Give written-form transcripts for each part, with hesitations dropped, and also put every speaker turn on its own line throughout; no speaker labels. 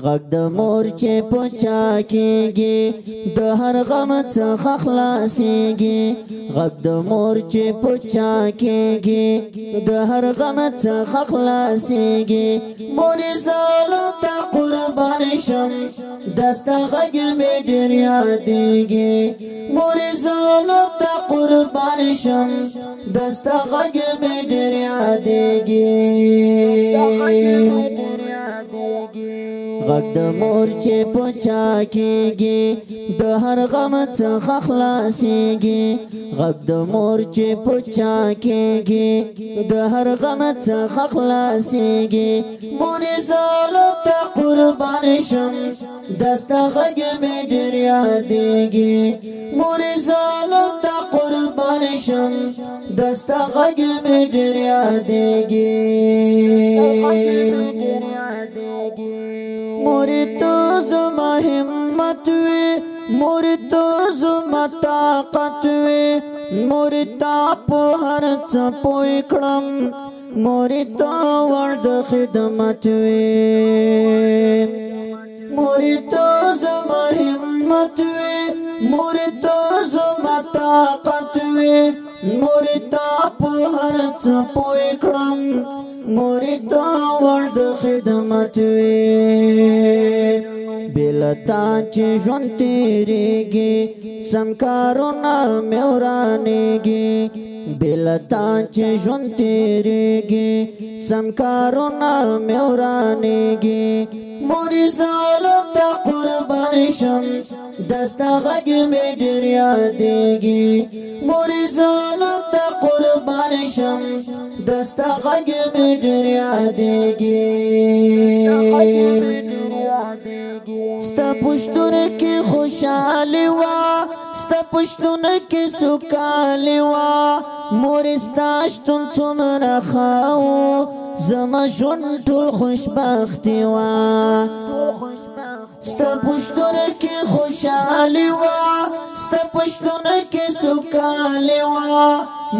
غږ د مور چې پچا کېږي د هر غم څخه خلاصېږي غږ د مور چې پچا کېږي د هر غم څخه خلاصېږي مورې زاله ته قربان شم دسته غږ مې ډېر یادېږي مورې زاله ته قربان شم دسته غږ مې ډېر یادېږي غږ د مور چې پچا کېږي د هر غم څخه خلاصېږي غږ د مور چې پچا کېږي د هر غم څخه خلاصېږي مورې زاله ته قربان شم دسته غږ مې ډېر یادېږي مورې زاله ته قربان شم دسته غږ مې ډېر یادېږي مورې ته زما همت وې مورې ته زما طاقت وې مورې تا په هر څه پوه کړم مورې تا وړ د خدمت وې مورې ته زما همت وې مورې ته زما طاقت وې مورې تا په هر څه پوه کړم مورې تا وړ د خدمت وې بلتا چې ژوند تیریږي سم کارونه مې ورانېږي بلتا چې ژوند تیریږي سم کارونه مې ورانېږي مورې زاله ته قربان شم دسته غږ مې ډېر یادېږي مورې زاله ته قربان شم دسته غږ مې ډېر یادېږي ستا پشتونه کې خوشحالي وه ستا پشتونه کې سوکالي وه مورې ستا شتون څومره ښه و زما ژوند ټول خوشبختي وه ستا پشتونه کې خوشحالي وه ستا پشتونه کې سوکالي وه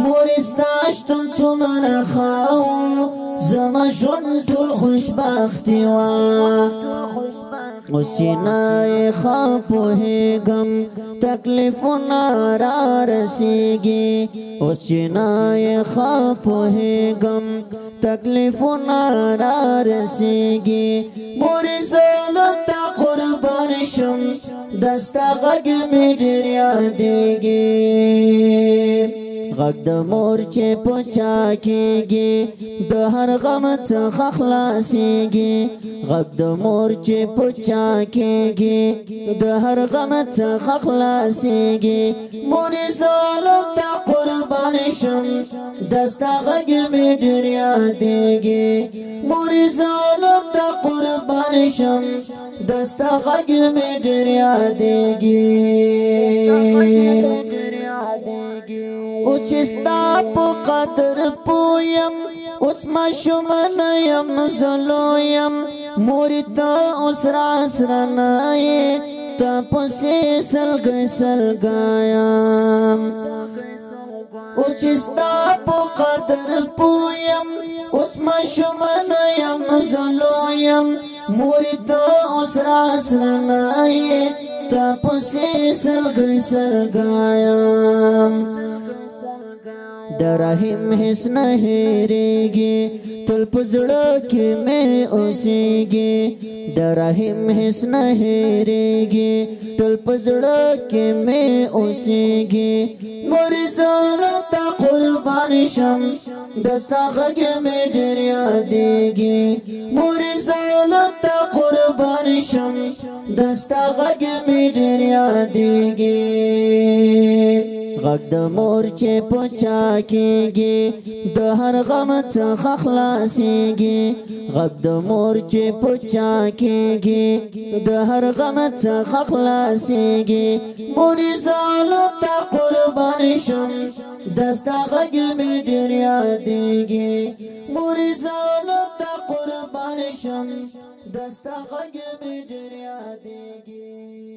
مورې ستا شتون څومره ښه و زما ژوند ټول خوشبختي وه اوس چې نه ښه پوهېږم تکلیفونه را رسېږي اوس چې نه ښه پوهېږم تکلیفونه را رسېږي مورې زاله ته قربان شم دسته غږ مې ډېر یادېږي غږ د مور چې پچا کېږي د هر غم څخه خلاصېږي غږ د مور چې پچا کېږي د هر غم څخه خلاصېږي مورې زاله ته قربان شم دسته غږ مې ډېر یادېږي مورې زاله ته قربان شم دسته غږ مې ډېر یادېږي او چې ستا په قدر پویم اوس ماشوم نه یم زلو یم مورې ته اوس راسره نه یې تا پسې سلګی سلګی یم او چې ستا په قدر پویم اوس ماشوم نه یم زلو یم مورې ته اوس راسره نه یې تا پسې سلګی سلګی یم د رحیم هیڅ نه هېرېږي تل په زړه کې مې اوسېږي د رحیم هیڅ نه هېرېږي تل په زړه کې مې اوسېږي مورې زاله ته قربان شم دسته غږ مې ډېر یادېږي مورې زاله ته قربان شم دسته غږ مې ډېر یادېږي غږ د مور چې پچا کېږي د هر غم څخه خلاصېږي غږ د مور چې پچا کېږي د هر غم څخه خلاصېږي مورې زاله ته قربان شم دسته غږ مې ډېر یادېږي مورې زاله ته قربان شم دسته غږ مې ډېر یادېږي